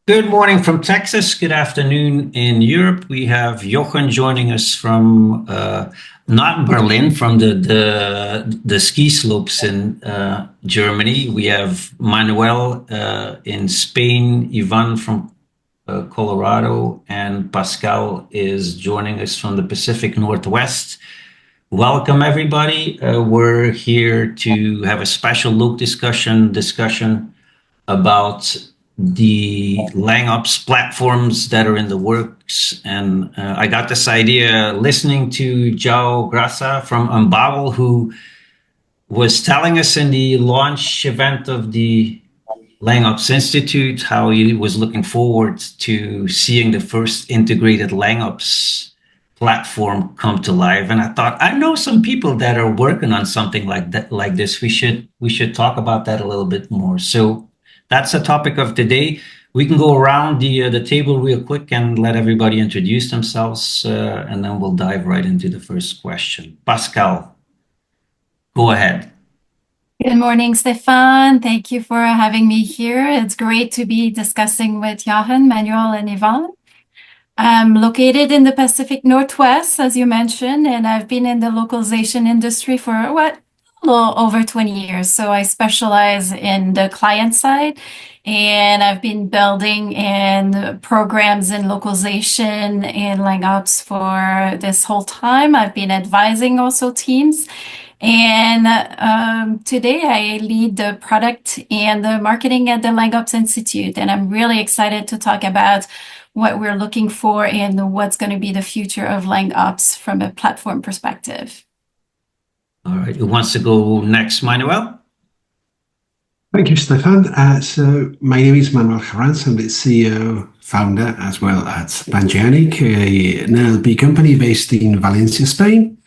Good morning from Texas. Good afternoon in Europe. We have Jochen joining us from not Berlin, from the ski slopes in Germany. We have Manuel in Spain, Yvan from Colorado, and Pascale is joining us from the Pacific Northwest. Welcome, everybody. We're here to have a special discussion about the LangOps platforms that are in the works. And I got this idea listening to João Graça from Unbabel, who was telling us in the launch event of the LangOps Institute how he was looking forward to seeing the first integrated LangOps platform come to life. And I thought, I know some people that are working on something like that, like this. We should talk about that a little bit more. So that's the topic of today. We can go around the table real quick and let everybody introduce themselves, and then we'll dive right into the first question. Pascale, go ahead. Good morning, Stefan. Thank you for having me here. It's great to be discussing with Jochen, Manuel, and Yvan. I'm located in the Pacific Northwest, as you mentioned, and I've been in the localization industry for a little over 20 years. So I specialize in the client side, and I've been building in programs in localization and LangOps for this whole time. I've been advising also teams. And today I lead the product and the marketing at the LangOps Institute, and I'm really excited to talk about what we're looking for and what's going to be the future of LangOps from a platform perspective. All right, who wants to go next, Manuel? Thank you, Stefan. So my name is Manuel Herranz. I'm the CEO, founder, as well as Pangeanic, an NLP company based in Valencia, Spain.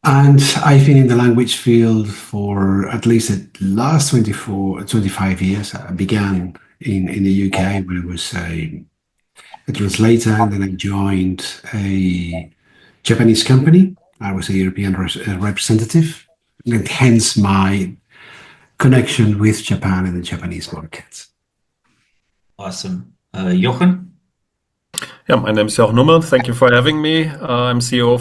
And I've been in the language field for at least the last 25 years. I began in the UK when I was a translator, and then I joined a Japanese company. I was a European representative, and hence my connection with Japan and the Japanese market. Awesome. Jochen? Yeah, my name is Jochen Hummel. Thank you for having me. I'm CEO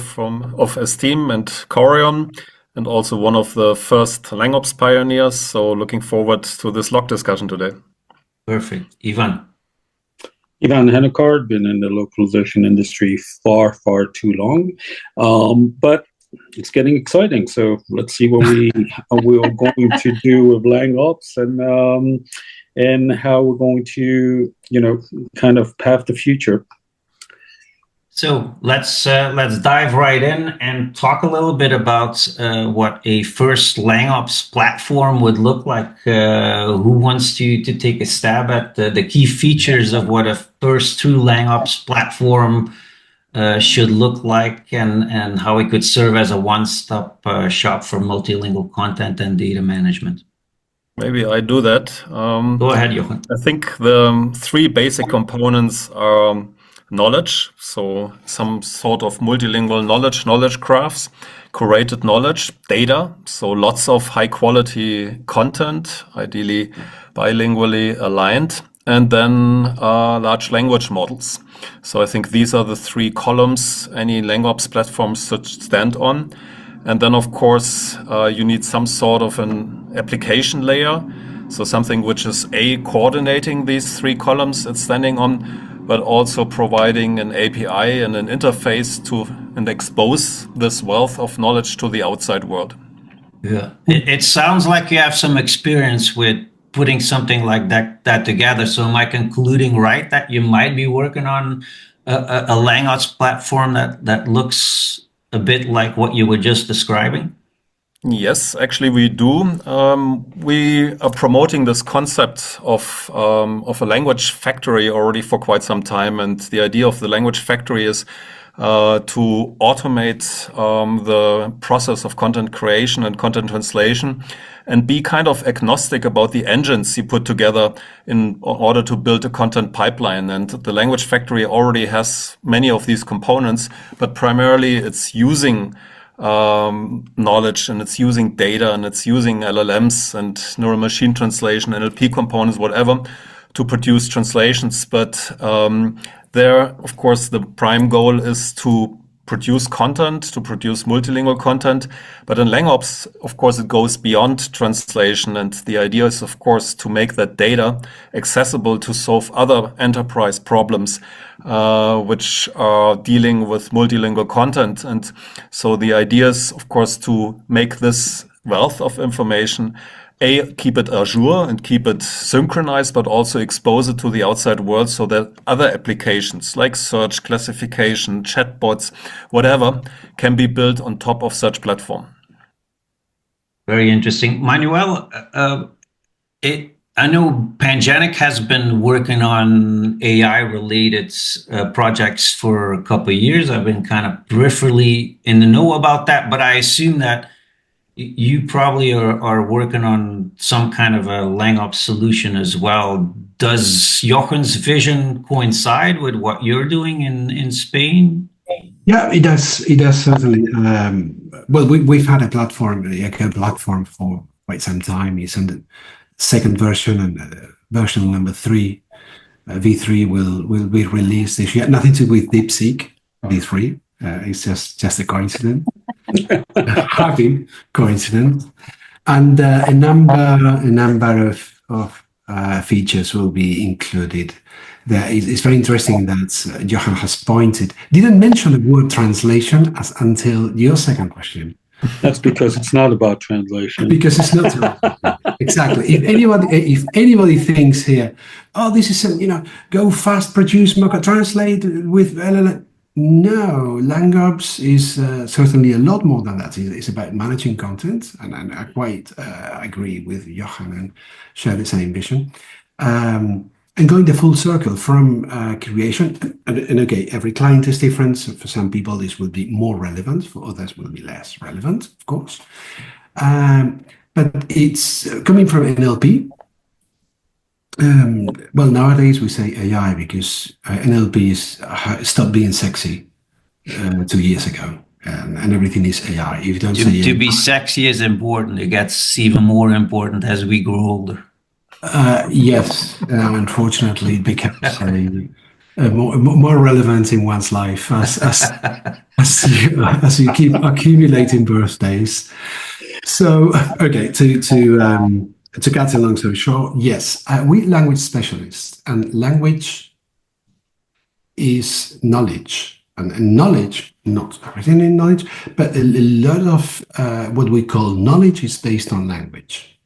of Esteem and Corion, and also one of the first LangOps pioneers. So looking forward to this LocDiscussion today. Perfect. Yvan? Yvan Hennecart, been in the localization industry far too long, but it's getting exciting. So let's see what we're going to do with LangOps and how we're going to, kind of path the future. So let's dive right in and talk a little bit about what a first LangOps platform would look like. Who wants to take a stab at the key features of what a first true LangOps platform should look like, and how it could serve as a one-stop shop for multilingual content and data management? Maybe I do that. Go ahead, Jochen. I think the three basic components are knowledge, so some sort of multilingual knowledge graphs, curated knowledge, data, so lots of high quality content, ideally bilingually aligned, and then large language models. So I think these are the three columns any LangOps platform should stand on. And then, of course, you need some sort of an application layer, so something which is coordinating these three columns it's standing on, but also providing an API and an interface to and expose this wealth of knowledge to the outside world. Yeah, it sounds like you have some experience with putting something like that together. So am I concluding right that you might be working on a LangOps platform that looks a bit like what you were just describing? Yes, actually we do. We are promoting this concept of a language factory already for quite some time, and the idea of the language factory is to automate the process of content creation and content translation, and be kind of agnostic about the engines you put together in order to build a content pipeline. And the language factory already has many of these components, but primarily it's using knowledge, and it's using data, and it's using LLMs and neural machine translation, NLP components, whatever, to produce translations. But there, of course, the prime goal is to produce content, to produce multilingual content. But in LangOps, of course, it goes beyond translation. And the idea is, of course, to make that data accessible to solve other enterprise problems, which are dealing with multilingual content. And so the idea is, of course, to make this wealth of information, keep it azure and keep it synchronized, but also expose it to the outside world so that other applications like search, classification, chatbots, whatever, can be built on top of such platform. Very interesting. Manuel, I know Pangenic has been working on AI-related projects for a couple of years. I've been kind of peripherally in the know about that, but I assume that you probably are working on some kind of a LangOps solution as well. Does Jochen's vision coincide with what you're doing in Spain? Yeah, it does. It does certainly. Well, we've had a platform for quite some time. It's in the second version, and version number 3, V3 will be released this year. Nothing to do with DeepSeek V3. It's just a coincidence. Happy coincidence. And a number of features will be included. It's very interesting that Jochen has didn't mention the word translation until your second question. That's because it's not about translation. Because it's not exactly. If anybody thinks here, oh, this is go fast, produce, translate with LLM. No, LangOps is certainly a lot more than that. It's about managing content, and I quite agree with Jochen and share the same vision. And going the full circle from creation, and okay, every client is different. So for some people, this will be more relevant. For others, will be less relevant, of course. But it's coming from NLP. Well, nowadays we say AI because NLP stopped being sexy 2 years ago, and everything is AI. If you don't say to AI, be sexy is important. It gets even more important as we grow older. Yes, unfortunately, it becomes more relevant in one's life as you keep accumulating birthdays. So, okay, to cut a long story short, yes, we're language specialists, and language is knowledge, and knowledge, not everything in knowledge, but a lot of what we call knowledge is based on language.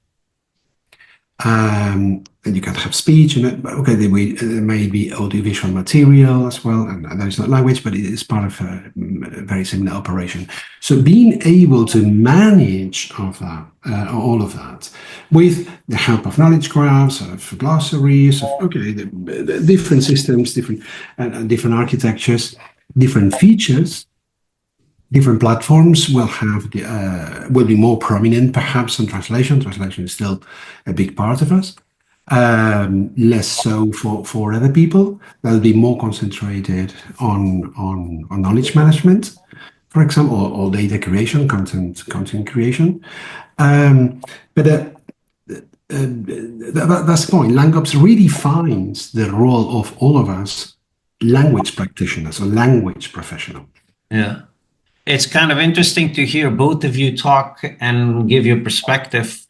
And you can have speech, and okay, there may be audiovisual material as well, and that is not language, but it is part of a very similar operation. So being able to manage all of that with the help of knowledge graphs, of glossaries, of the different systems, different architectures, different features. Different platforms will be more prominent, perhaps, in translation. Translation is still a big part of us. Less so for other people. They'll be more concentrated on knowledge management, for example, or data creation, content creation. But that's the point. LangOps redefines the role of all of us, language practitioners or language professional. Yeah. It's kind of interesting to hear both of you talk and give your perspective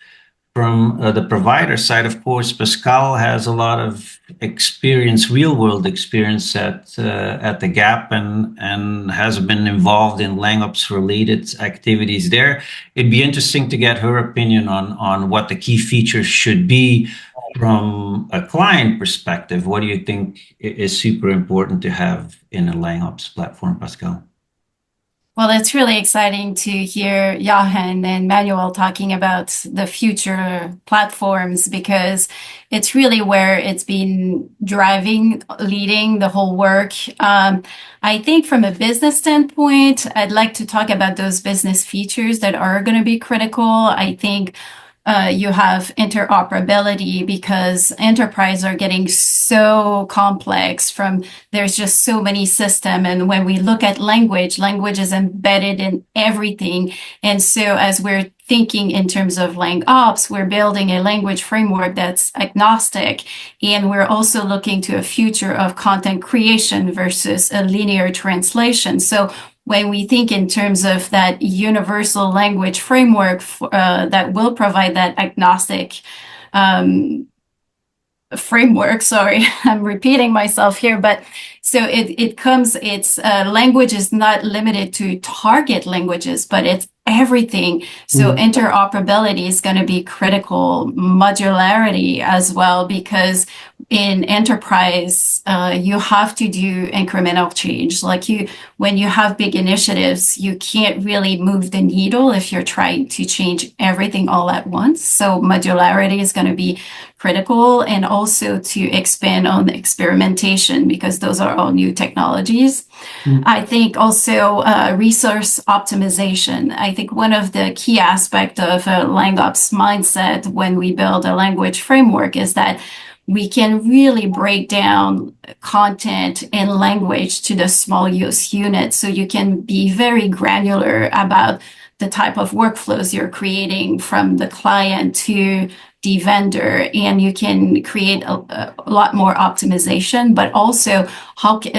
from the provider side. Of course, Pascale has a lot of experience, real-world experience at the Gap, and has been involved in LangOps-related activities there. It'd be interesting to get her opinion on what the key features should be from a client perspective. What do you think is super important to have in a LangOps platform, Pascale? Well, it's really exciting to hear Jochen and Manuel talking about the future platforms, because it's really where it's been leading the whole work. I think from a business standpoint, I'd like to talk about those business features that are going to be critical. I think you have interoperability, because enterprises are getting so complex there's just so many systems. And when we look at language is embedded in everything. And so as we're thinking in terms of LangOps, we're building a language framework that's agnostic, and we're also looking to a future of content creation versus a linear translation. So when we think in terms of that universal language framework that will provide that agnostic framework, sorry, I'm repeating myself here, but so language is not limited to target languages, but it's everything. So interoperability is going to be critical, modularity as well, because in enterprise, you have to do incremental change. Like when you have big initiatives, you can't really move the needle if you're trying to change everything all at once. So modularity is going to be critical, and also to expand on the experimentation, because those are all new technologies. I think also resource optimization. I think one of the key aspects of a LangOps mindset when we build a language framework is that we can really break down content and language to the small use units. So you can be very granular about the type of workflows you're creating from the client to the vendor, and you can create a lot more optimization, but also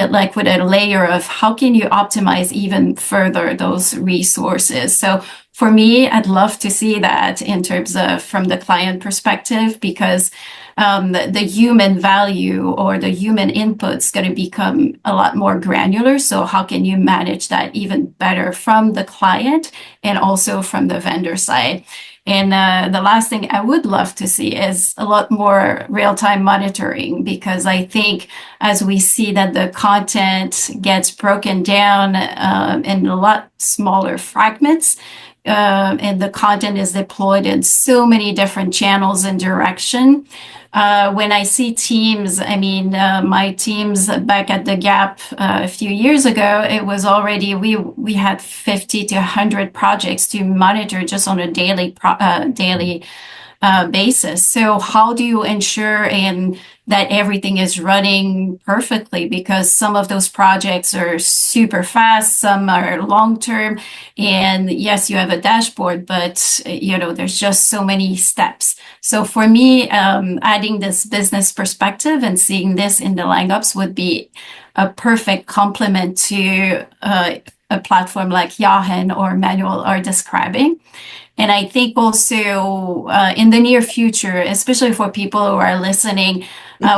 like with a layer of how can you optimize even further those resources. So for me, I'd love to see that in terms of from the client perspective, because the human value or the human input is going to become a lot more granular. So how can you manage that even better from the client and also from the vendor side? And the last thing I would love to see is a lot more real-time monitoring, because I think as we see that the content gets broken down in a lot smaller fragments, and the content is deployed in so many different channels and direction. When I see teams, I mean, my teams back at the Gap a few years ago, it was already, we had 50 to 100 projects to monitor just on a daily basis. So how do you ensure that everything is running perfectly? Because some of those projects are super fast, some are long-term, and yes, you have a dashboard, but there's just so many steps. So for me, adding this business perspective and seeing this in the LangOps would be a perfect complement to a platform like Jochen or Manuel are describing. And I think also in the near future, especially for people who are listening,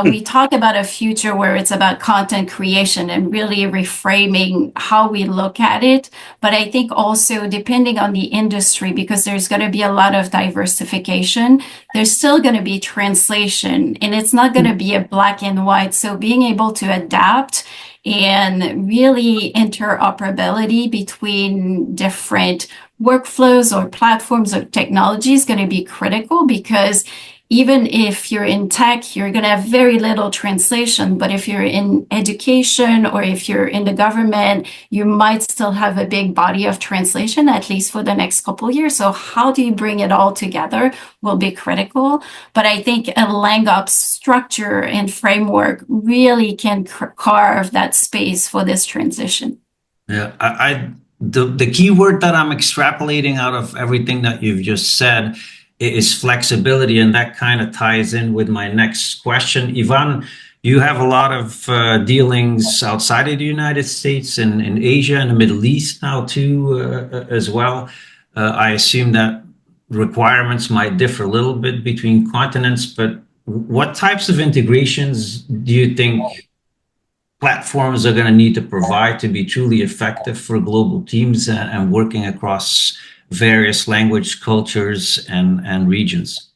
we talk about a future where it's about content creation and really reframing how we look at it. But I think also depending on the industry, because there's going to be a lot of diversification, there's still going to be translation, and it's not going to be a black and white. So being able to adapt and really interoperability between different workflows or platforms or technology is going to be critical, because even if you're in tech, you're going to have very little translation. But if you're in education or if you're in the government, you might still have a big body of translation, at least for the next couple of years. So how do you bring it all together will be critical. But I think a LangOps structure and framework really can carve that space for this transition. Yeah, the key word that I'm extrapolating out of everything that you've just said is flexibility, and that kind of ties in with my next question. Yvan, you have a lot of dealings outside of the United States and in Asia and the Middle East now too, as well. I assume that requirements might differ a little bit between continents, but what types of integrations do you think platforms are going to need to provide to be truly effective for global teams and working across various language, cultures, and regions?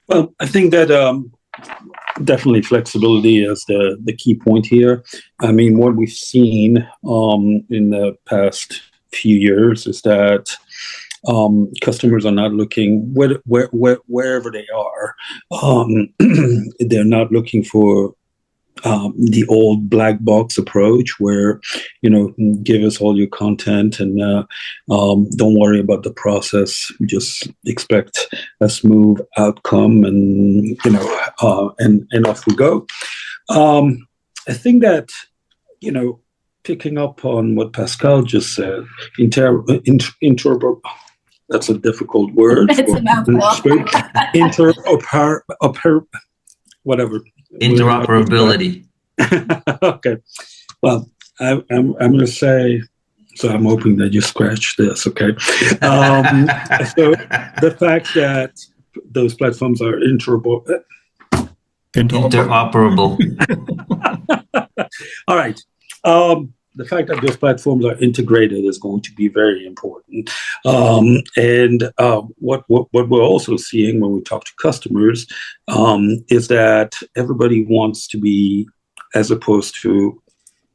Well, I think that definitely flexibility is the key point here. I mean, what we've seen in the past few years is that customers are not looking wherever they are. They're not looking for the old black box approach where, give us all your content and don't worry about the process. Just expect a smooth outcome and, and off we go. I think that, picking up on what Pascale just said, That's a difficult word. It's a mouthful. Whatever. Interoperability. Okay. Well, I'm going to say, so I'm hoping that you scratch this, okay? So the fact that those platforms are interoperable. All right. The fact that those platforms are integrated is going to be very important. What we're also seeing when we talk to customers is that everybody wants to be, as opposed to,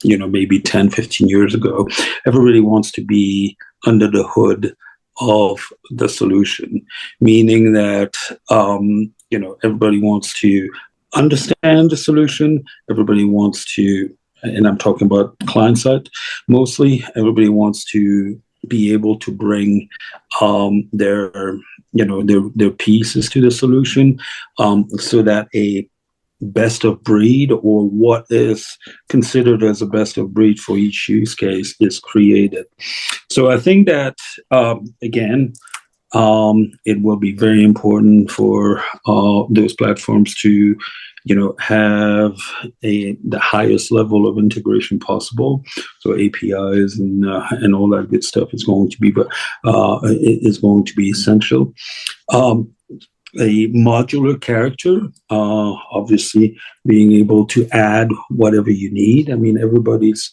maybe 10, 15 years ago, everybody wants to be under the hood of the solution, meaning that, everybody wants to understand the solution. Everybody wants to, and I'm talking about client side mostly, everybody wants to be able to bring their pieces to the solution, so that a best of breed, or what is considered as a best of breed for each use case, is created. So I think that, again, it will be very important for those platforms to, have the highest level of integration possible. So APIs and all that good stuff is going to be, essential. A modular character, obviously being able to add whatever you need. I mean, everybody's,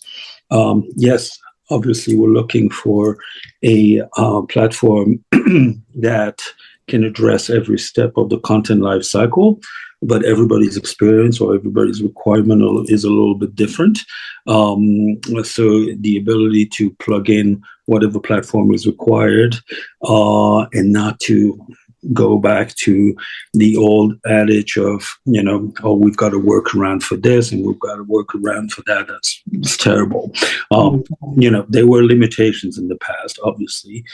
yes, obviously we're looking for a platform that can address every step of the content life cycle, but everybody's experience or everybody's requirement is a little bit different. So the ability to plug in whatever platform is required, and not to go back to the old adage of, we've got to work around for this and we've got to work around for that. That's terrible. There were limitations in the past, obviously.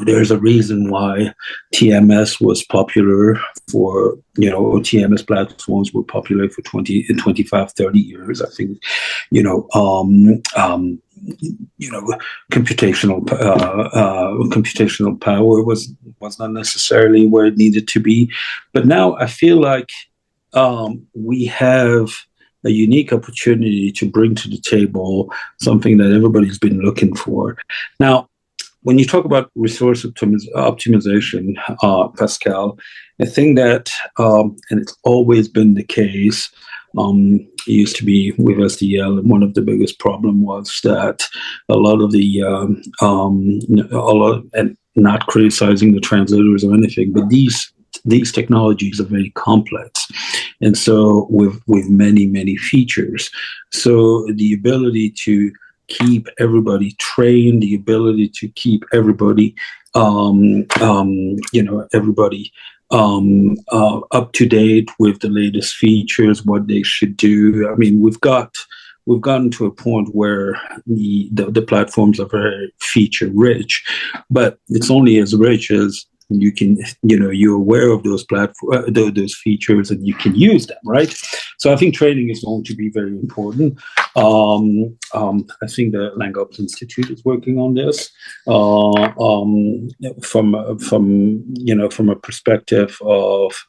There's a reason why TMS was popular for, TMS platforms were popular for 25, 30 years. I think, computational power was not necessarily where it needed to be. But now I feel like we have a unique opportunity to bring to the table something that everybody's been looking for. Now, when you talk about resource optimization, Pascale, I think that, and it's always been the case, it used to be with SDL, and one of the biggest problem was that a lot of the, and not criticizing the translators or anything, but these technologies are very complex, and so with many features. So the ability to keep everybody trained, the ability to keep everybody, everybody up to date with the latest features, what they should do. I mean, we've gotten to a point where the platforms are very feature rich, but it's only as rich as you can, you're aware of those those features and you can use them, right? So I think training is going to be very important. I think the LangOps Institute is working on this from a perspective of,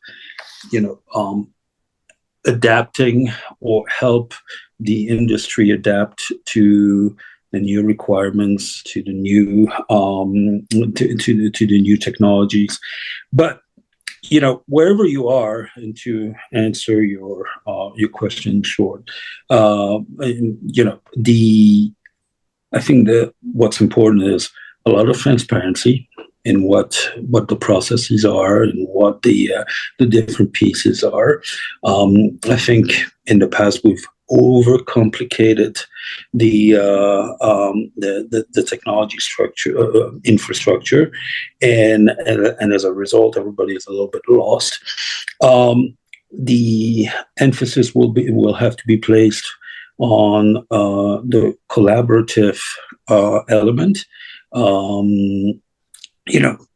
adapting or help the industry adapt to the new requirements, to the new to the new technologies. But wherever you are, and to answer your question short, I think that what's important is a lot of transparency in what the processes are and what the different pieces are. I think in the past we've overcomplicated the technology infrastructure, and as a result, everybody is a little bit lost. The emphasis will have to be placed on the collaborative element.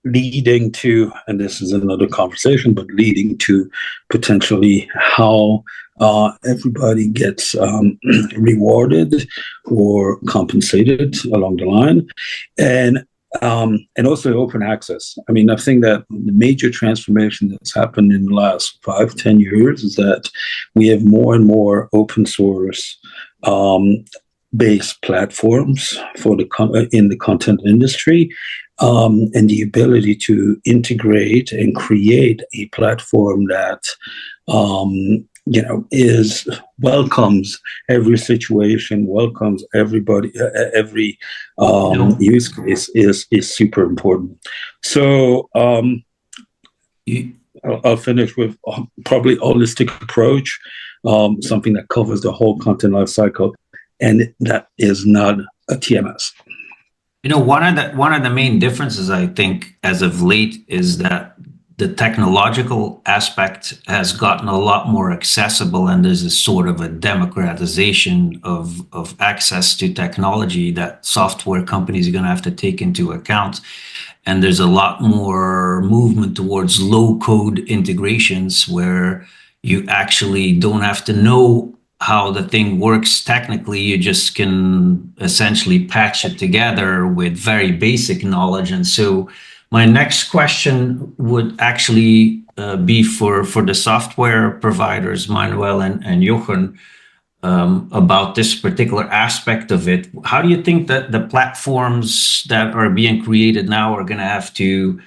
Leading to, and this is another conversation, but leading to potentially how everybody gets rewarded or compensated along the line. And and also open access. I mean, I think that the major transformation that's happened in the last 5-10 years is that we have more and more open source based platforms for in the content industry, and the ability to integrate and create a platform that is welcomes every situation, welcomes everybody, every use case is super important. So I'll finish with probably holistic approach, something that covers the whole content lifecycle, and that is not a TMS. One of the main differences, I think, as of late, is that the technological aspect has gotten a lot more accessible, and there's a sort of a democratization of access to technology that software companies are going to have to take into account. And there's a lot more movement towards low-code integrations where you actually don't have to know how the thing works technically. You just can essentially patch it together with very basic knowledge. And so my next question would actually be for the software providers, Manuel and Jochen, about this particular aspect of it. How do you think that the platforms that are being created now are going to have to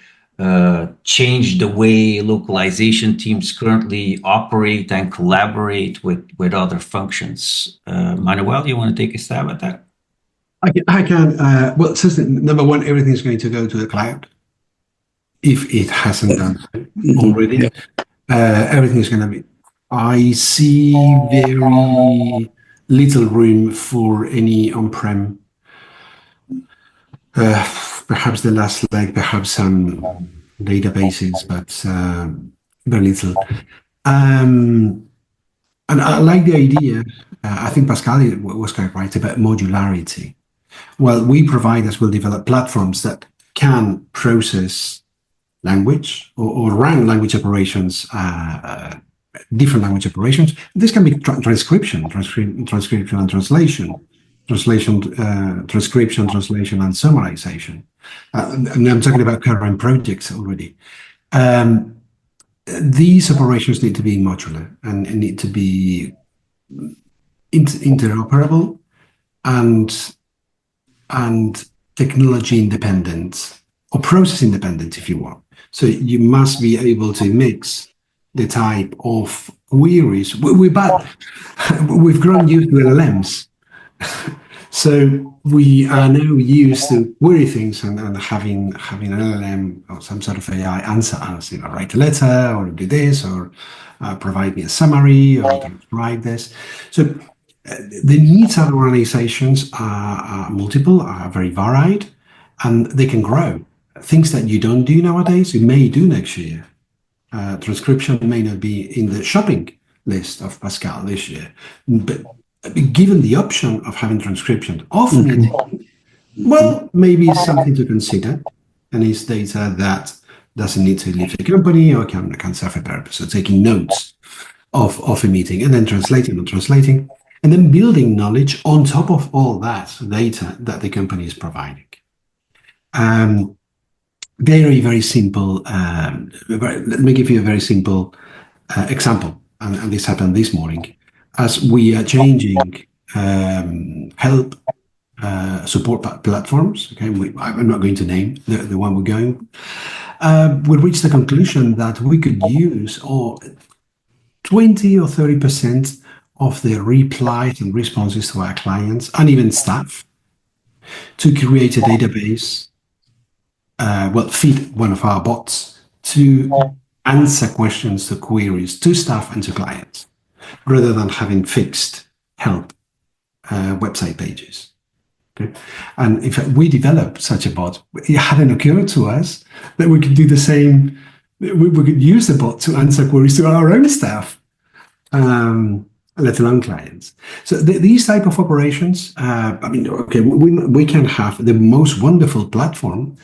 change the way localization teams currently operate and collaborate with other functions? Manuel, you want to take a stab at that? I can. Well, number one, everything's going to go to the cloud. If it hasn't done already, everything is going to be. I see very little room for any on-prem. Perhaps the last leg, perhaps some databases, but very little. And I like the idea. I think Pascale was quite right about modularity. Well, we providers will develop platforms that can process language or run language operations, different language operations. This can be transcription and translation, transcription, translation, and summarization. And I'm talking about current projects already. These operations need to be modular and need to be interoperable and technology independent or process independent, if you want. So you must be able to mix the type of queries. We've grown used to LLMs. So we are now used to query things and having an LLM or some sort of AI answer us, write a letter or do this or provide me a summary or transcribe this. So the needs of organizations are multiple, are very varied, and they can grow. Things that you don't do nowadays, you may do next year. Transcription may not be in the shopping list of Pascale this year, but given the option of having transcription of meeting, well, maybe it's something to consider, and it's data that doesn't need to leave the company or can serve a purpose. So taking notes of a meeting and then translating, and then building knowledge on top of all that data that the company is providing. Very, very simple. Let me give you a very simple example, and this happened this morning. As we are changing help support platforms, okay, I'm not going to name the one we're going. We reached the conclusion that we could use 20 or 30% of the replies and responses to our clients and even staff to create a database. Feed one of our bots to answer questions to queries to staff and to clients, rather than having fixed help website pages. Okay? And in fact, we developed such a bot. It hadn't occurred to us that we could do the same. We could use the bot to answer queries to our own staff, let alone clients. So these type of operations, we can have the most wonderful platform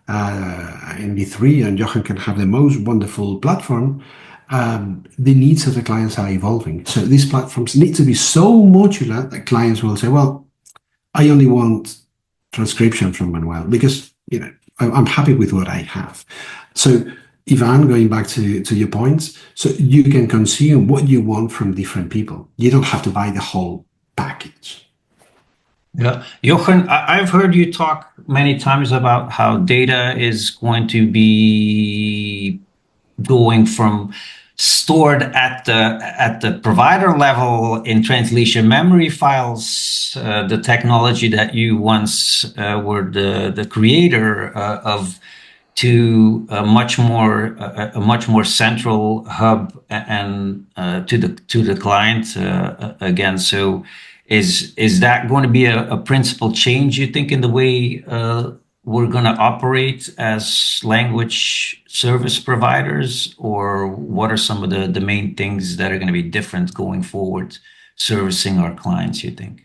in V3, and Jochen can have the most wonderful platform. The needs of the clients are evolving. So these platforms need to be so modular that clients will say, well, I only want transcription from Manuel, because I'm happy with what I have. So, Yvan, going back to your points, so you can consume what you want from different people. You don't have to buy the whole package. Yeah, Jochen, I've heard you talk many times about how data is going to be going from stored at the provider level in translation memory files, the technology that you once were the creator of, to a much more central hub and to the client again. So is that going to be a principal change, you think, in the way we're going to operate as language service providers, or what are some of the main things that are going to be different going forward servicing our clients, you think?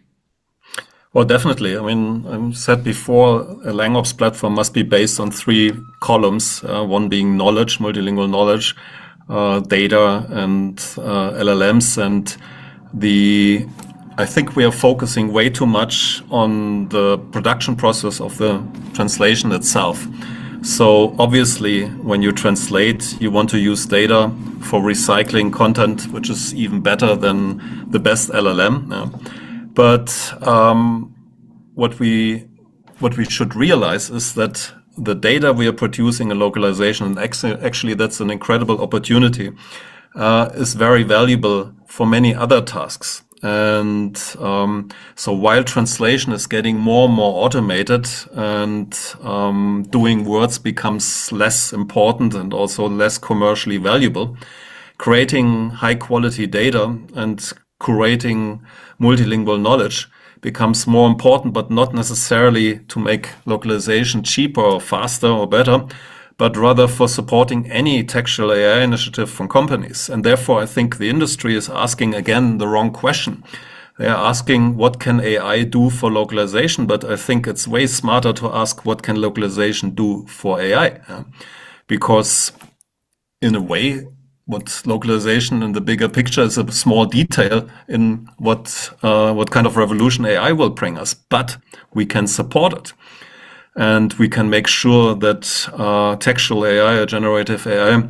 Well, definitely. I mean, I said before, a LangOps platform must be based on 3 columns, one being knowledge, multilingual knowledge, data, and LLMs. And I think we are focusing way too much on the production process of the translation itself. So obviously, when you translate, you want to use data for recycling content, which is even better than the best LLM. But what we should realize is that the data we are producing in localization, and actually that's an incredible opportunity, is very valuable for many other tasks. And so while translation is getting more and more automated and doing words becomes less important and also less commercially valuable, creating high quality data and curating multilingual knowledge becomes more important, but not necessarily to make localization cheaper or faster or better, but rather for supporting any textual AI initiative from companies. And therefore, I think the industry is asking, again, the wrong question. They are asking, what can AI do for localization? But I think it's way smarter to ask, what can localization do for AI? Because in a way, what localization in the bigger picture is a small detail in what kind of revolution AI will bring us, but we can support it. And we can make sure that textual AI or generative AI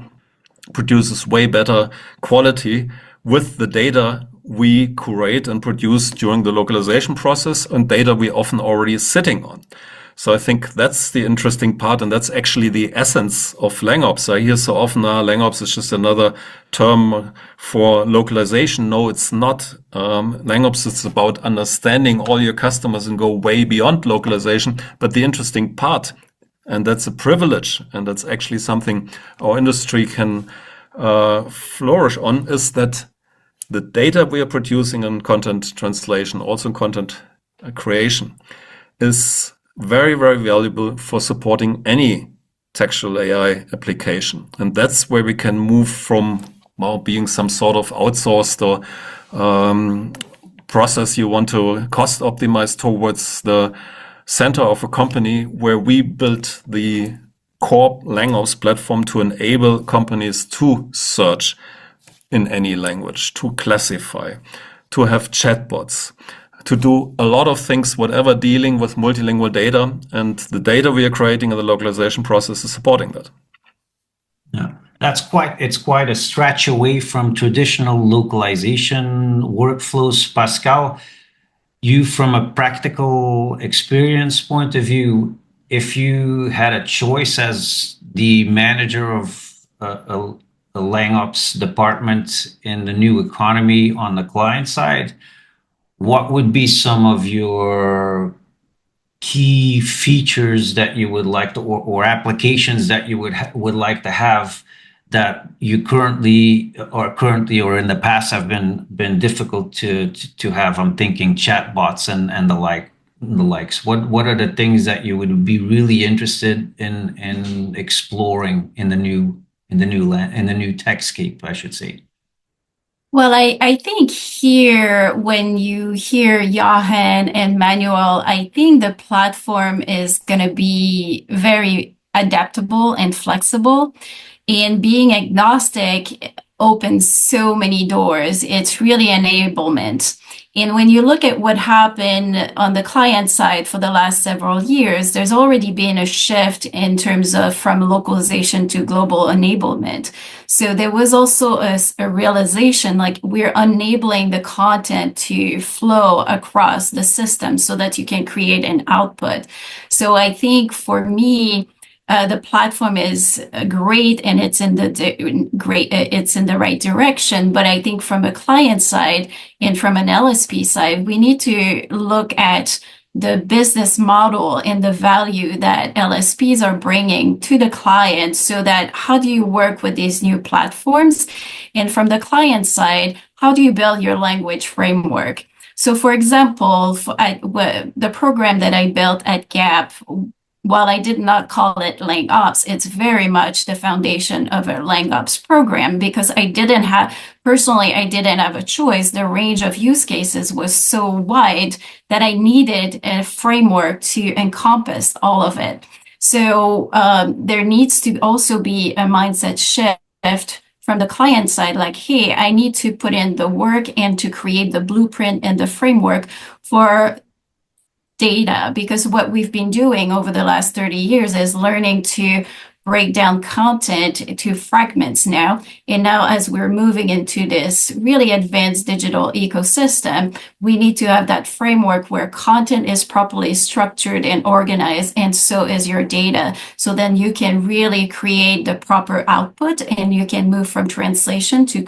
produces way better quality with the data we curate and produce during the localization process, and data we often already sitting on. So I think that's the interesting part, and that's actually the essence of LangOps. I hear so often, LangOps is just another term for localization. No, it's not. LangOps is about understanding all your customers and go way beyond localization. But the interesting part, and that's a privilege, and that's actually something our industry can flourish on, is that the data we are producing in content translation, also in content creation, is very, very valuable for supporting any textual AI application. And that's where we can move from being some sort of outsourced or process you want to cost optimize towards the center of a company where we built the core LangOps platform to enable companies to search in any language, to classify, to have chatbots, to do a lot of things, whatever dealing with multilingual data, and the data we are creating in the localization process is supporting that. Yeah, it's quite a stretch away from traditional localization workflows. Pascale, you, from a practical experience point of view, if you had a choice as the manager of a LangOps department in the new economy on the client side, what would be some of your key features that you would like to, or applications that you would like to have that you currently or in the past have been difficult to have? I'm thinking chatbots and the likes. What are the things that you would be really interested in exploring in the new techscape, I should say? Well, I think here, when you hear Jochen and Manuel, I think the platform is going to be very adaptable and flexible. And being agnostic opens so many doors. It's really enablement. And when you look at what happened on the client side for the last several years, there's already been a shift in terms of from localization to global enablement. So there was also a realization like we're enabling the content to flow across the system so that you can create an output. So I think for me, the platform is great and it's in the right direction. But I think from a client side and from an LSP side, we need to look at the business model and the value that LSPs are bringing to the client, so that how do you work with these new platforms? And from the client side, how do you build your language framework? So for example, the program that I built at Gap, while I did not call it LangOps, it's very much the foundation of a LangOps program, because I didn't have a choice. The range of use cases was so wide that I needed a framework to encompass all of it. So there needs to also be a mindset shift from the client side, like, hey, I need to put in the work and to create the blueprint and the framework for data, because what we've been doing over the last 30 years is learning to break down content to fragments now. And now as we're moving into this really advanced digital ecosystem, we need to have that framework where content is properly structured and organized, and so is your data. So then you can really create the proper output and you can move from translation to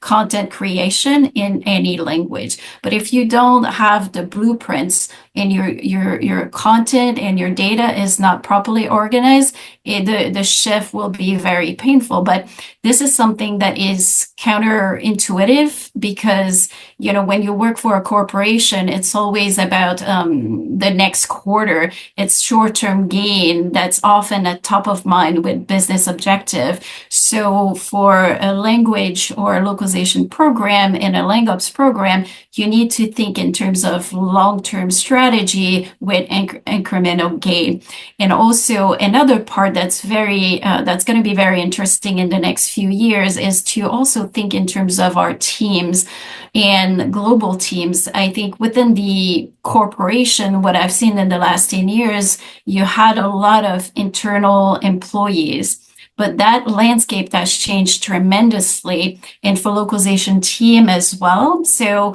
content creation in any language. But if you don't have the blueprints and your content and your data is not properly organized, the shift will be very painful. But this is something that is counterintuitive, because when you work for a corporation, it's always about the next quarter. It's short-term gain that's often at top of mind with business objective. So for a language or a localization program and a LangOps program, you need to think in terms of long-term strategy with incremental gain. And also another part that's going to be very interesting in the next few years is to also think in terms of our teams and global teams. I think within the corporation, what I've seen in the last 10 years, you had a lot of internal employees. But that landscape has changed tremendously, and for localization team as well. So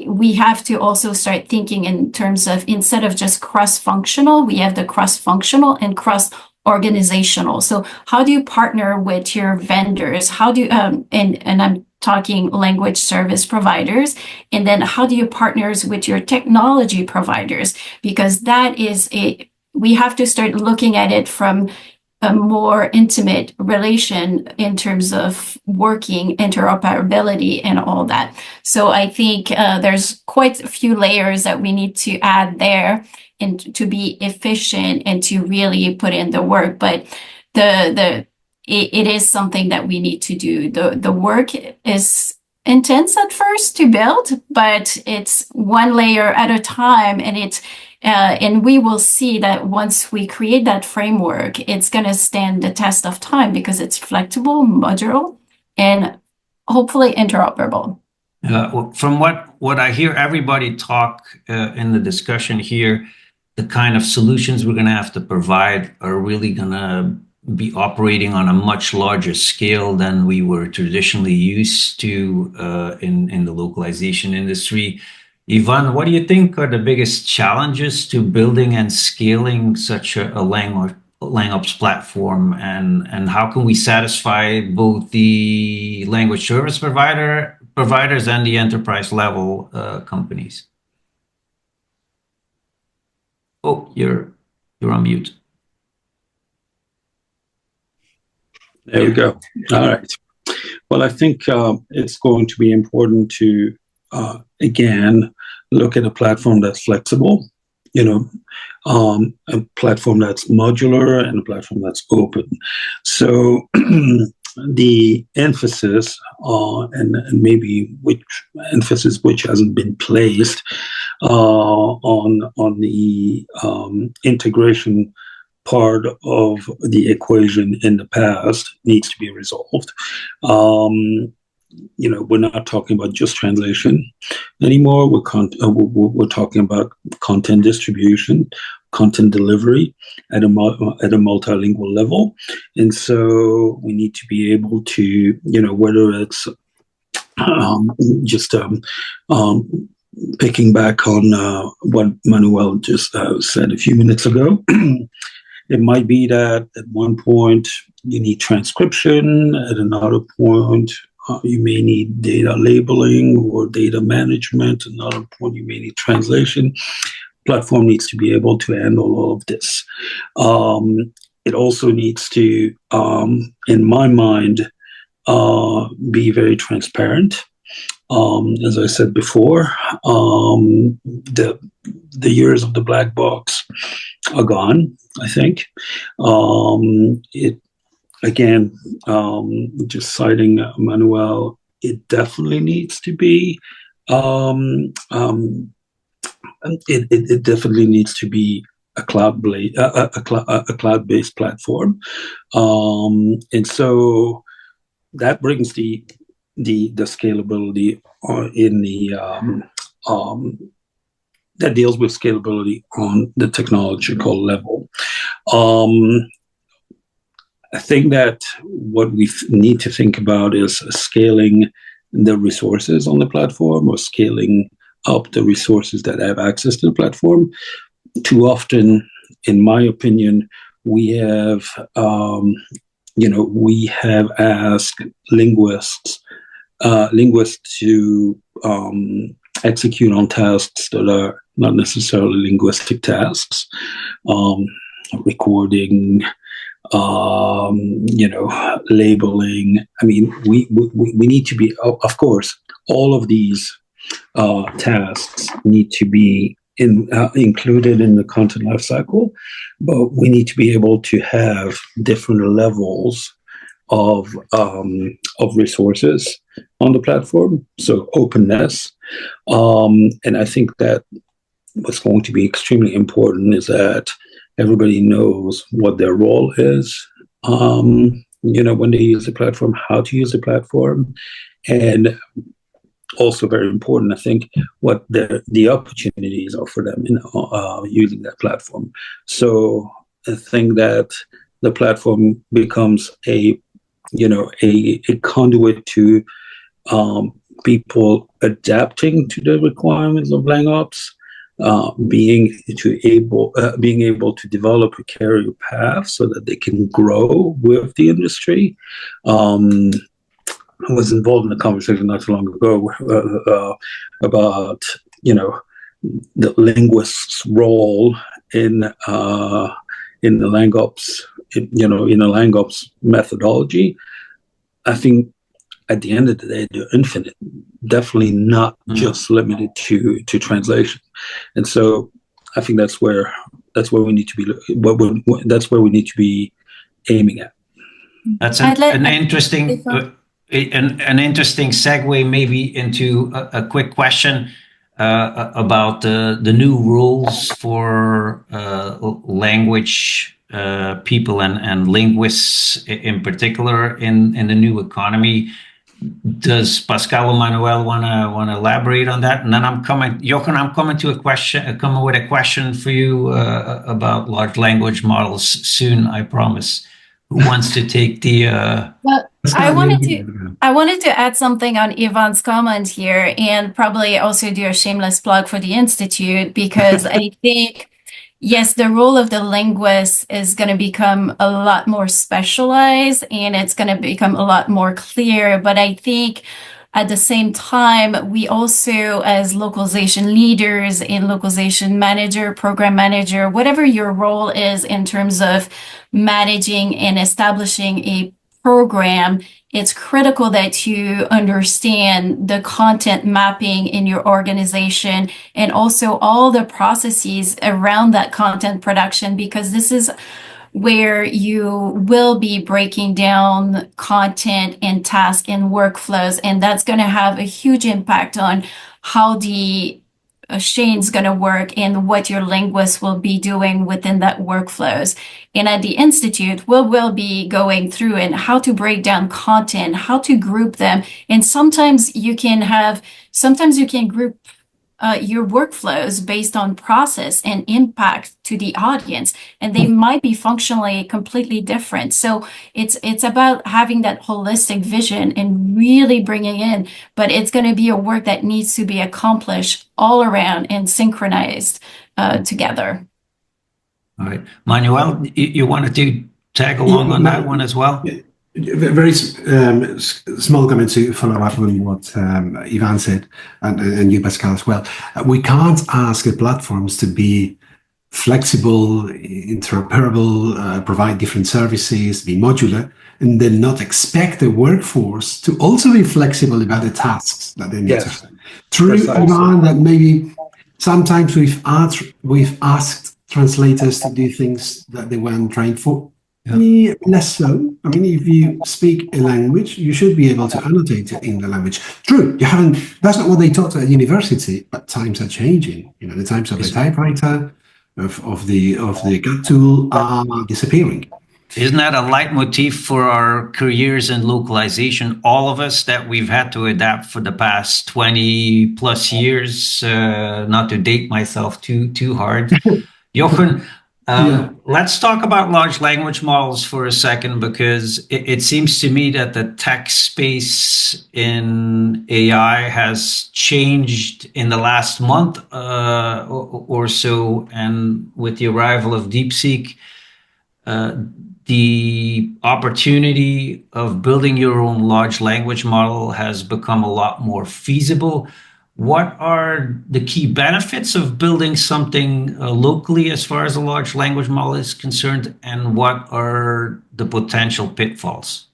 we have to also start thinking in terms of, instead of just cross-functional, we have the cross-functional and cross-organizational. So how do you partner with your vendors? How do you, and I'm talking language service providers, and then how do you partner with your technology providers? Because we have to start looking at it from a more intimate relation in terms of working interoperability and all that. So I think there's quite a few layers that we need to add there and to be efficient and to really put in the work. But it is something that we need to do. The work is intense at first to build, but it's one layer at a time, and we will see that once we create that framework, it's going to stand the test of time because it's flexible, modular, and hopefully interoperable. From what I hear everybody talk in the discussion here, the kind of solutions we're going to have to provide are really going to be operating on a much larger scale than we were traditionally used to in the localization industry. Yvan, what do you think are the biggest challenges to building and scaling such a LangOps platform, and how can we satisfy both the language service providers and the enterprise level companies? Oh, you're on mute. There we go. All right. Well, I think it's going to be important to, again, look at a platform that's flexible, a platform that's modular, and a platform that's open. So the emphasis, and maybe which hasn't been placed on the integration part of the equation in the past needs to be resolved. We're not talking about just translation anymore. We're talking about content distribution, content delivery at a multilingual level, and so we need to be able to, whether it's just picking back on what Manuel just said a few minutes ago. It might be that at one point you need transcription, at another point you may need data labeling or data management, another point you may need translation. Platform needs to be able to handle all of this. It also needs to, in my mind, be very transparent. As I said before, the years of the black box are gone, I think. Just citing Manuel, it definitely needs to be it definitely needs to be a cloud-based platform, and so that brings the scalability that deals with scalability on the technological level. I think that what we need to think about is scaling the resources on the platform, or scaling up the resources that have access to the platform. Too often, in my opinion, we have asked linguists to execute on tasks that are not necessarily linguistic tasks, recording, labeling. I mean, we need to be, of course, all of these tasks need to be included in the content lifecycle, but we need to be able to have different levels of resources on the platform. So openness, and I think that what's going to be extremely important is that everybody knows what their role is, when they use the platform, how to use the platform, and also very important, I think, what the opportunities are for them in using that platform. So I think that the platform becomes a conduit to people adapting to the requirements of LangOps, being able to develop a career path so that they can grow with the industry. I was involved in a conversation not too long ago about the linguist's role in the LangOps, in a LangOps methodology. I think at the end of the day, they're infinite, definitely not just limited to translation. And so I think that's where we need to be. That's where we need to be aiming at. That's an interesting segue, maybe into a quick question about the new rules for language people and linguists in particular in the new economy. Does Pascale or Manuel want to elaborate on that? And then Jochen, I'm coming with a question for you about large language models soon, I promise. Who wants to take the? I wanted to add something on Yvan's comment here, and probably also do a shameless plug for the Institute, because I think, yes, the role of the linguist is going to become a lot more specialized, and it's going to become a lot more clear. But I think at the same time, we also, as localization leaders and localization manager, program manager, whatever your role is in terms of managing and establishing a program, it's critical that you understand the content mapping in your organization and also all the processes around that content production, because this is where you will be breaking down content and task and workflows, and that's going to have a huge impact on how the Shane's going to work and what your linguist will be doing within that workflows. And at the Institute, we'll be going through and how to break down content, how to group them. And sometimes you can group your workflows based on process and impact to the audience, and they might be functionally completely different. So it's about having that holistic vision and really bringing in, but it's going to be a work that needs to be accomplished all around and synchronized together. All right. Manuel, you wanted to tag along on that one as well? Very small comment to follow up on what Yvan said, and you, Pascale, as well. We can't ask the platforms to be flexible, interoperable, provide different services, be modular, and then not expect the workforce to also be flexible about the tasks that they need to do. True, Yvan, that maybe sometimes we've asked translators to do things that they weren't trained for. Yeah, less so. I mean, if you speak a language, you should be able to annotate it in the language. True, you haven't. That's not what they taught at university. But times are changing. You know, the times of the typewriter, of the gut tool are disappearing. Isn't that a leitmotif for our careers in localization? All of us that we've had to adapt for the past 20 plus years. Not to date myself too hard, Jochen. Let's talk about large language models for a second, because it seems to me that the tech space in AI has changed in the last month or so. And with the arrival of DeepSeek, the opportunity of building your own large language model has become a lot more feasible. What are the key benefits of building something locally as far as a large language model is concerned, and what are the potential pitfalls?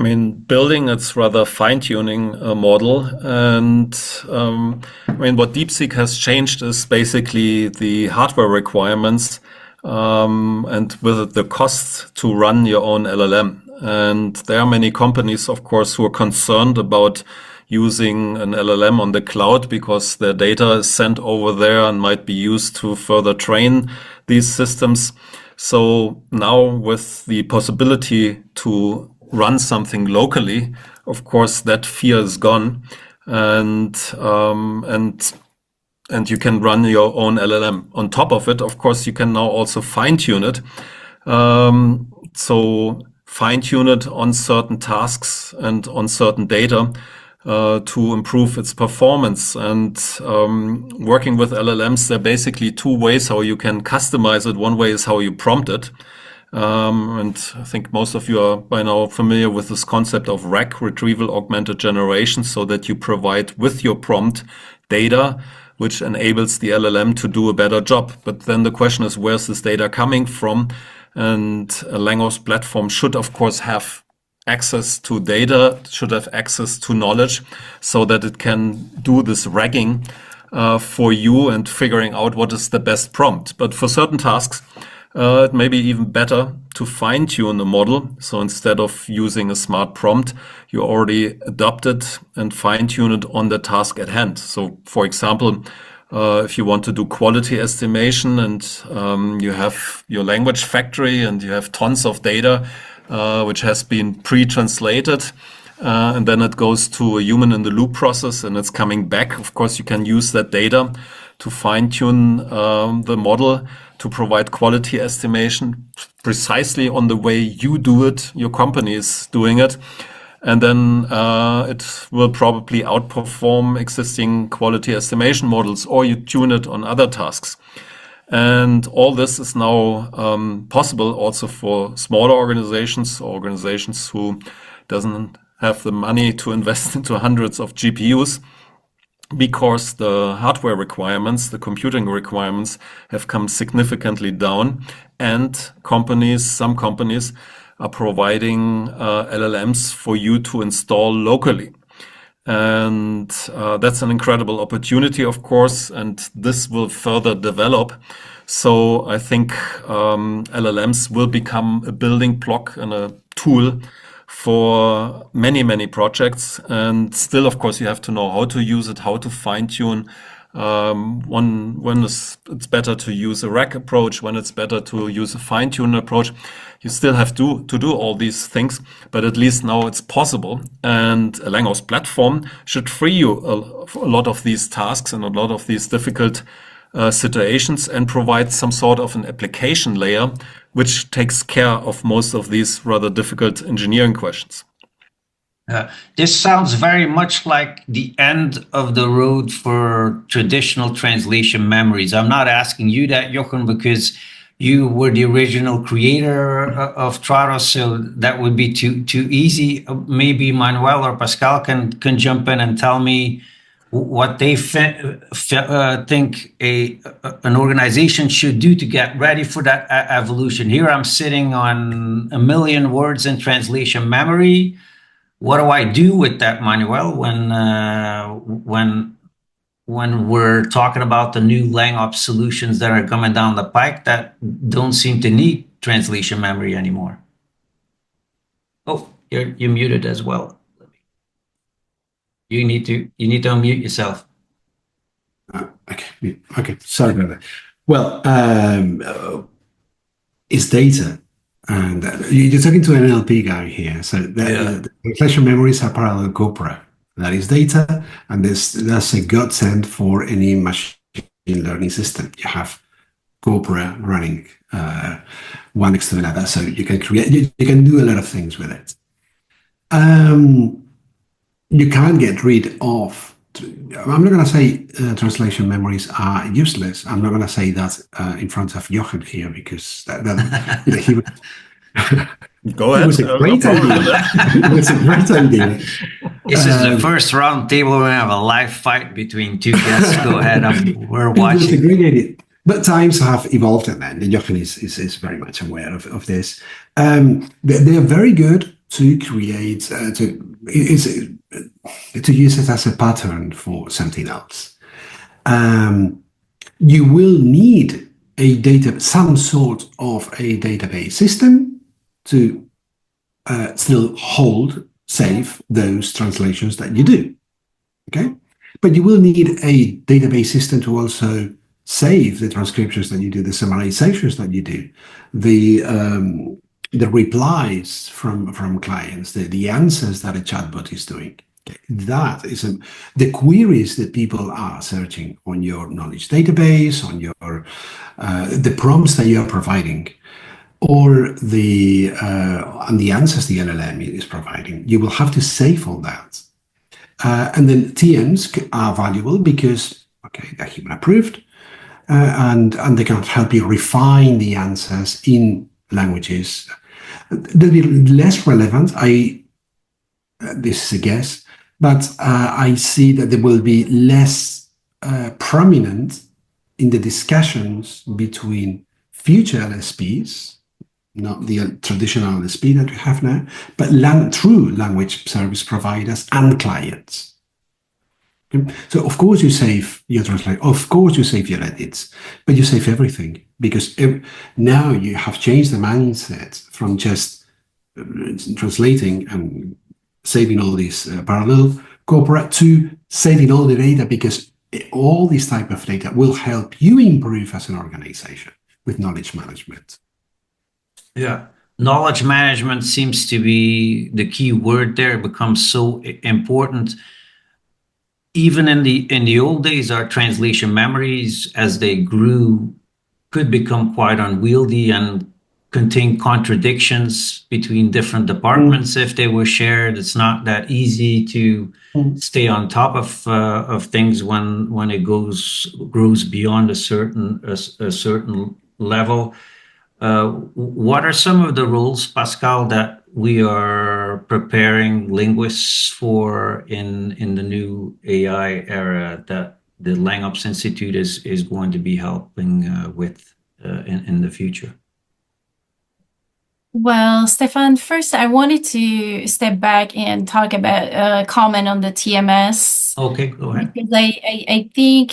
I mean, building, it's rather fine-tuning a model. And I mean, what DeepSeek has changed is basically the hardware requirements and with it, the cost to run your own LLM. And there are many companies, of course, who are concerned about using an LLM on the cloud because their data is sent over there and might be used to further train these systems. So now with the possibility to run something locally, of course, that fear is gone, and you can run your own LLM. On top of it, of course, you can now also fine-tune it. So fine-tune it on certain tasks and on certain data to improve its performance. And working with LLMs, there are basically two ways how you can customize it. One way is how you prompt it. And I think most of you are by now familiar with this concept of RAG, retrieval augmented generation, so that you provide with your prompt data, which enables the LLM to do a better job. But then the question is, where's this data coming from? And a LangOps platform should, of course, have access to data, should have access to knowledge, so that it can do this ragging for you and figuring out what is the best prompt. But for certain tasks, it may be even better to fine-tune a model. So instead of using a smart prompt, you already adopt it and fine-tune it on the task at hand. So, for example, if you want to do quality estimation and you have your language factory and you have tons of data which has been pre-translated, and then it goes to a human-in-the-loop process and it's coming back. Of course, you can use that data to fine-tune the model to provide quality estimation precisely on the way you do it, your company is doing it. And then it will probably outperform existing quality estimation models, or you tune it on other tasks. And all this is now possible also for smaller organizations who doesn't have the money to invest into hundreds of GPUs, because the hardware requirements, the computing requirements have come significantly down, and some companies are providing LLMs for you to install locally. And that's an incredible opportunity, of course, and this will further develop. So I think LLMs will become a building block and a tool for many, many projects. And still, of course, you have to know how to use it, how to fine tune. When it's better to use a rack approach, when it's better to use a fine-tune approach. You still have to do all these things, but at least now it's possible. And a LangOps platform should free you a lot of these tasks and a lot of these difficult situations, and provide some sort of an application layer which takes care of most of these rather difficult engineering questions. This sounds very much like the end of the road for traditional translation memories. I'm not asking you that, Jochen, because you were the original creator of Trados, so that would be too easy. Maybe Manuel or Pascale can jump in and tell me what they think an organization should do to get ready for that evolution. Here I'm sitting on 1 million words in translation memory. What do I do with that, Manuel, when we're talking about the new LangOps solutions that are coming down the pike that don't seem to need translation memory anymore? Oh, you're muted as well. You need to unmute yourself. Okay. Sorry about that. Well, it's data. And you're talking to an NLP guy here. So the translation memories are parallel corpora. That is data, and that's a godsend for any machine learning system. You have corpora running one next to another, so you can create. You can do a lot of things with it. You can't get rid of. I'm not going to say translation memories are useless. I'm not going to say that in front of Jochen here, because he would. Go ahead. It was a great idea. It was a great idea. This is the first round table. We have a live fight between two guests. Go ahead. We're watching. It was a great idea. But times have evolved, and Jochen is very much aware of this. They are very good to create, to use it as a pattern for something else. You will need some sort of a database system to still save those translations that you do. Okay, but you will need a database system to also save the transcriptions that you do, the summarizations that you do, the replies from clients, the answers that a chatbot is doing. Okay. That is the queries that people are searching on your knowledge database, on your the prompts that you are providing, or the answers the LLM is providing. You will have to save all that, and then TMs are valuable because they're human approved, and they can help you refine the answers in languages. They'll be less relevant. This is a guess, but I see that they will be less prominent in the discussions between future LSPs, not the traditional LSP that we have now, but true language service providers and clients. So of course you save your translation, of course you save your edits, but you save everything, because now you have changed the mindset from just translating and saving all these parallel corpora to saving all the data, because all this type of data will help you improve as an organization with knowledge management. Yeah. Knowledge management seems to be the key word there. It becomes so important. Even in the old days, our translation memories, as they grew, could become quite unwieldy and contain contradictions between different departments. If they were shared, it's not that easy to stay on top of things when it grows beyond a certain level. What are some of the roles, Pascale, that we are preparing linguists for in the new AI era that the LangOps Institute is going to be helping with in the future? Well, Stefan, first I wanted to step back and talk about comment on the TMS. Okay, go ahead. Because I think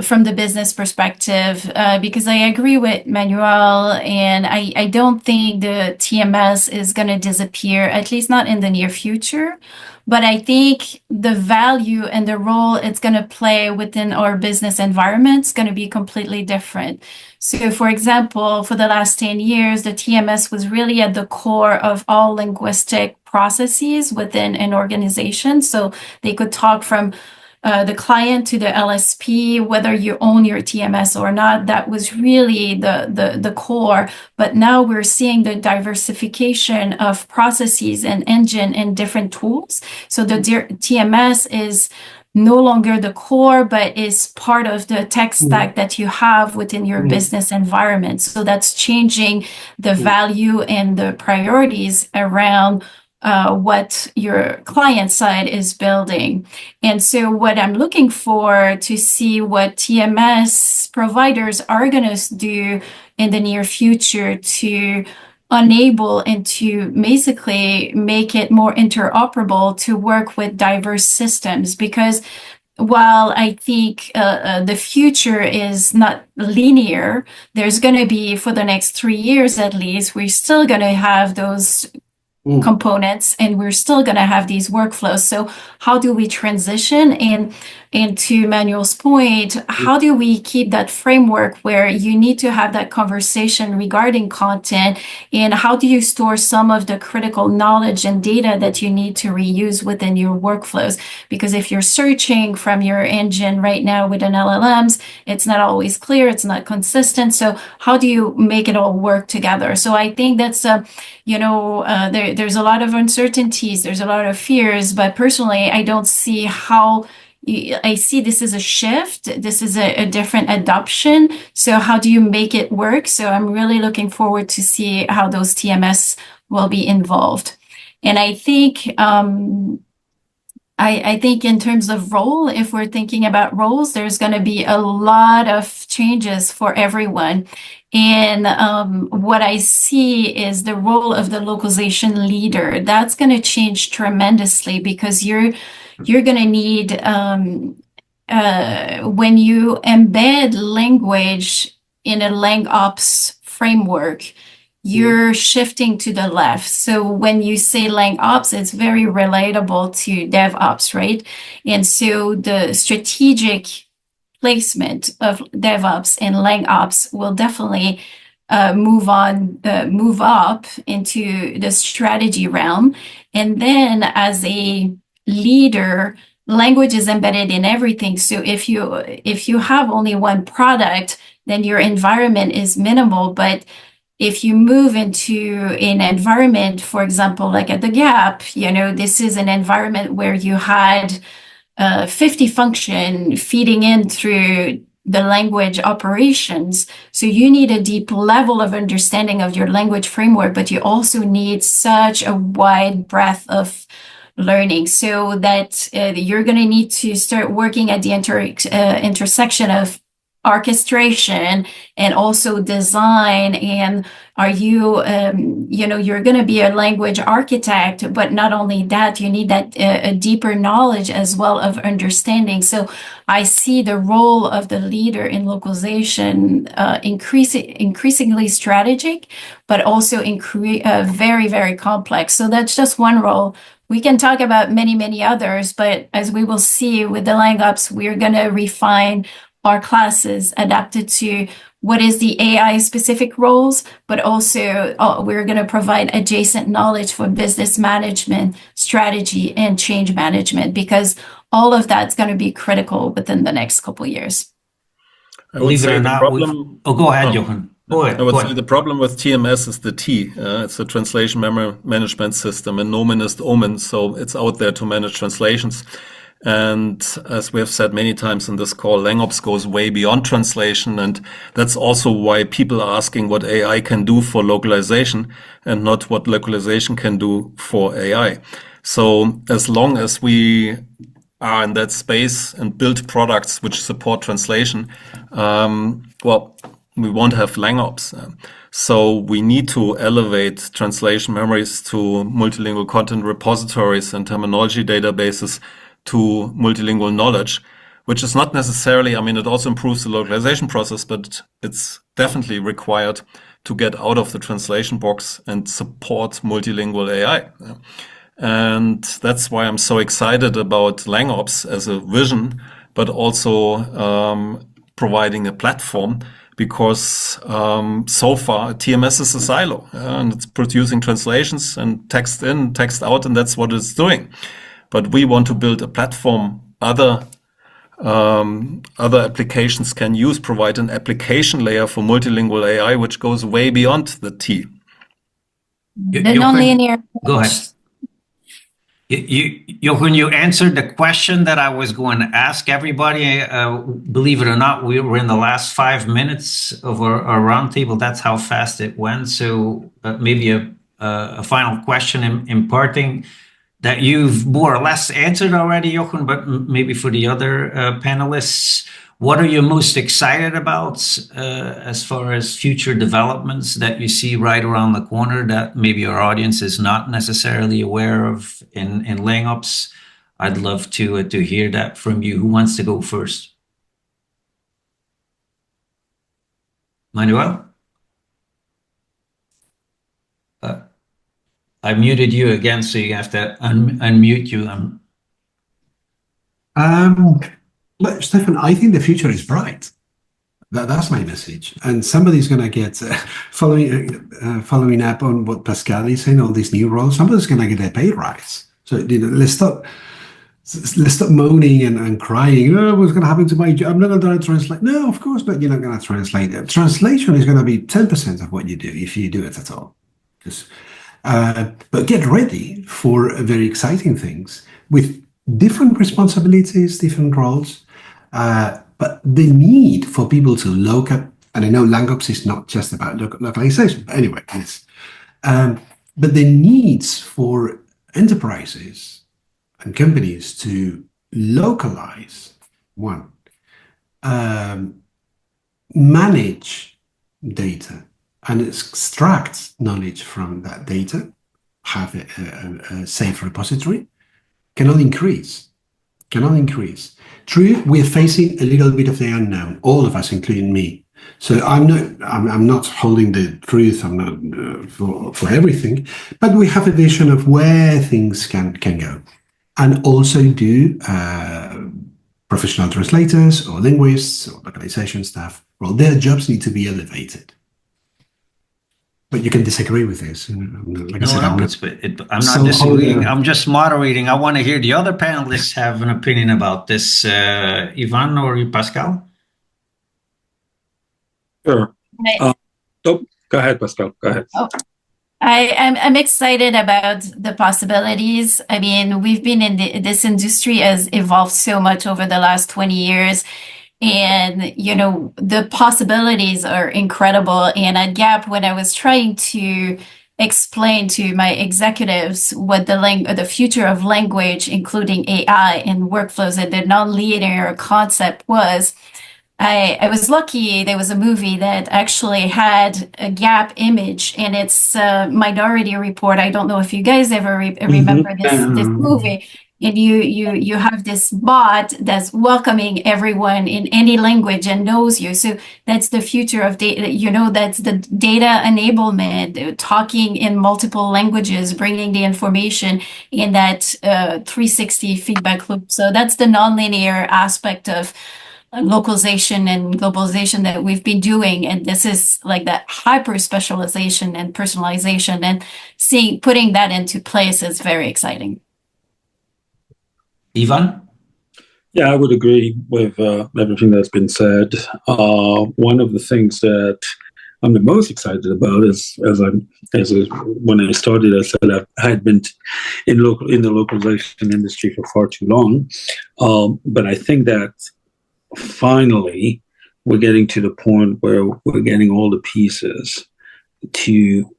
from the business perspective, because I agree with Manuel, and I don't think the TMS is going to disappear, at least not in the near future. But I think the value and the role it's going to play within our business environment is going to be completely different. So, for example, for the last 10 years, the TMS was really at the core of all linguistic processes within an organization. So they could talk from the client to the LSP, whether you own your TMS or not. That was really the core. But now we're seeing the diversification of processes and engine and different tools. So the TMS is no longer the core, but is part of the tech stack that you have within your business environment. So that's changing the value and the priorities around what your client side is building. And so what I'm looking for to see what TMS providers are going to do in the near future to enable and to basically make it more interoperable to work with diverse systems. Because while I think the future is not linear, there's going to be, for the next 3 years at least, we're still going to have those components and we're still going to have these workflows. So how do we transition? And to Manuel's point, how do we keep that framework where you need to have that conversation regarding content, and how do you store some of the critical knowledge and data that you need to reuse within your workflows? Because if you're searching from your engine right now with an LLMs, it's not always clear, it's not consistent. So how do you make it all work together? So I think that's there's a lot of uncertainties, there's a lot of fears, but personally, I don't see how. I see this as a shift. This is a different adoption. So how do you make it work? So I'm really looking forward to see how those TMS will be involved. And I think I think in terms of role, if we're thinking about roles, there's going to be a lot of changes for everyone. And what I see is the role of the localization leader. That's going to change tremendously, because you're going to need, when you embed language in a LangOps framework, you're shifting to the left. So when you say LangOps, it's very relatable to DevOps, right? And so the strategic placement of DevOps and LangOps will definitely move up into the strategy realm. And then as a leader, language is embedded in everything. So if you have only one product, then your environment is minimal. But if you move into an environment, for example, like at the Gap, this is an environment where you had 50 function feeding in through the language operations. So you need a deep level of understanding of your language framework, but you also need such a wide breadth of learning, so that you're going to need to start working at the intersection of orchestration and also design. And are you, you're going to be a language architect, but not only that, you need that a deeper knowledge as well of understanding. So I see the role of the leader in localization increasingly strategic, but also very, very complex. So that's just one role. We can talk about many, many others, but as we will see with the LangOps, we're going to refine our classes adapted to what is the AI specific roles, but also we're going to provide adjacent knowledge for business management, strategy, and change management, because all of that's going to be critical within the next couple of years. Believe it or not, go ahead, Jochen. I would say the problem with TMS is the T. It's a translation management system, and nomen is omen, so it's out there to manage translations. And as we have said many times in this call, LangOps goes way beyond translation, and that's also why people are asking what AI can do for localization and not what localization can do for AI. So as long as we are in that space and build products which support translation, we won't have LangOps. So we need to elevate translation memories to multilingual content repositories and terminology databases to multilingual knowledge, which is not necessarily, I mean, it also improves the localization process, but it's definitely required to get out of the translation box and support multilingual AI. And that's why I'm so excited about LangOps as a vision, but also providing a platform, because so far TMS is a silo, and it's producing translations and text in, text out, and that's what it's doing. But we want to build a platform other applications can use, provide an application layer for multilingual AI, which goes way beyond the T. The nonlinear. Go ahead. Jochen, you answered the question that I was going to ask everybody. Believe it or not, we were in the last 5 minutes of our roundtable. That's how fast it went. So maybe a final question in parting that you've more or less answered already, Jochen, but maybe for the other panelists, what are you most excited about as far as future developments that you see right around the corner that maybe our audience is not necessarily aware of in LangOps? I'd love to hear that from you. Who wants to go first? Manuel? I muted you again, so you have to unmute you. Look, Stefan, I think the future is bright. That's my message. And somebody's going to get, following up on what Pascale is saying, all these new roles, somebody's going to get a pay rise. So let's stop moaning and crying. Oh, what's going to happen to my job? I'm not going to translate. No, of course not. You're not going to translate. Translation is going to be 10% of what you do, if you do it at all. But get ready for very exciting things with different responsibilities, different roles. But the need for people to look at, and I know LangOps is not just about localization, but anyway, it's, but the needs for enterprises and companies to localize, one, manage data and extract knowledge from that data, have a safe repository, cannot increase. True, we're facing a little bit of the unknown, all of us, including me. So I'm not holding the truth. I'm not for everything, but we have a vision of where things can go, and also do professional translators or linguists or localization staff. Well, their jobs need to be elevated. But you can disagree with this. Like I said, I'm not disagreeing. I'm just moderating. I want to hear the other panelists have an opinion about this. Yvan or Pascale? Sure. Go ahead, Pascale. Go ahead. Oh, I'm excited about the possibilities. I mean, we've been in this industry has evolved so much over the last 20 years. And, you know, the possibilities are incredible. And at Gap, when I was trying to explain to my executives what the future of language, including AI and workflows and the nonlinear concept was, I was lucky there was a movie that actually had a Gap image, and it's Minority Report. I don't know if you guys ever remember this movie. And you have this bot that's welcoming everyone in any language and knows you. So that's the future of data. You know, that's the data enablement, talking in multiple languages, bringing the information in that 360 feedback loop. So that's the nonlinear aspect of localization and globalization that we've been doing. And this is like that hyper specialization and personalization, and putting that into place is very exciting. Yvan? Yeah, I would agree with everything that's been said. One of the things that I'm the most excited about is, when I started, I said I had been in the localization industry for far too long. But I think that finally we're getting to the point where we're getting all the pieces to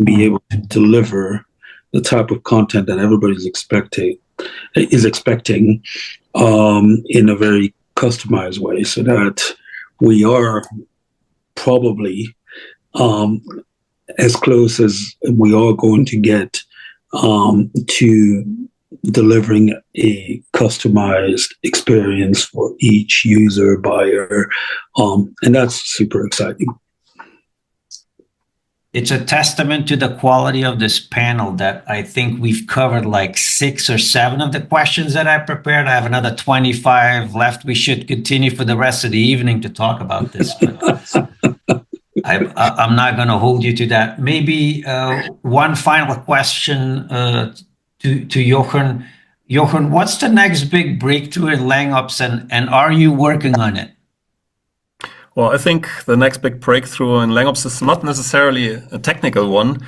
be able to deliver the type of content that everybody's expecting in a very customized way, so that we are probably as close as we are going to get to delivering a customized experience for each user, buyer, and that's super exciting. It's a testament to the quality of this panel that I think we've covered like 6 or 7 of the questions that I prepared. I have another 25 left. We should continue for the rest of the evening to talk about this, but I'm not going to hold you to that. Maybe one final question to Jochen. Jochen, what's the next big breakthrough in LangOps, and are you working on it? Well, I think the next big breakthrough in LangOps is not necessarily a technical one,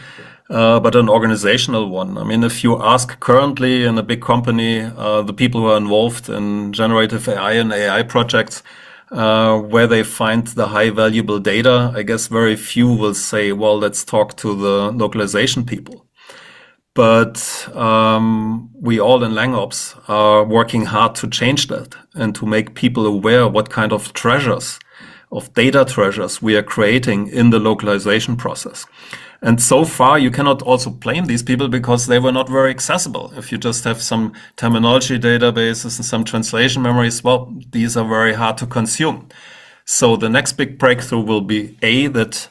but an organizational one. I mean, if you ask currently in a big company, the people who are involved in generative AI and AI projects, where they find the high valuable data, I guess very few will say, well, let's talk to the localization people. But we all in LangOps are working hard to change that and to make people aware what kind of treasures, of data treasures we are creating in the localization process. And so far, you cannot also blame these people because they were not very accessible. If you just have some terminology databases and some translation memories, well, these are very hard to consume. So the next big breakthrough will be that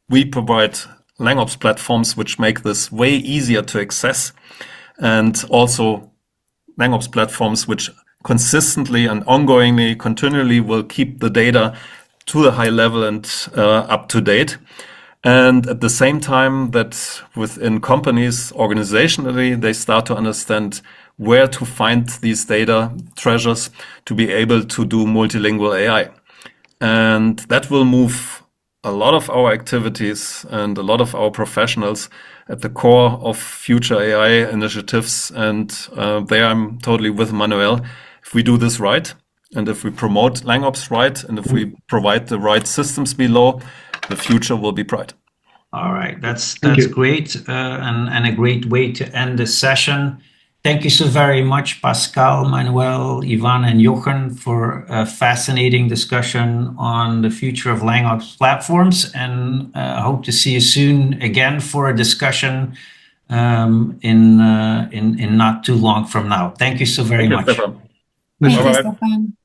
we provide LangOps platforms which make this way easier to access, and also LangOps platforms which consistently and ongoingly, continually will keep the data to a high level and up to date. And at the same time that within companies, organizationally, they start to understand where to find these data treasures to be able to do multilingual AI. And that will move a lot of our activities and a lot of our professionals at the core of future AI initiatives. And there I'm totally with Manuel. If we do this right, and if we promote LangOps right, and if we provide the right systems below, the future will be bright. All right, that's great, and a great way to end this session. Thank you so very much, Pascale, Manuel, Yvan, and Jochen, for a fascinating discussion on the future of LangOps platforms. And I hope to see you soon again for a discussion in not too long from now. Thank you so very much. Stefan. Thank you, Stefan.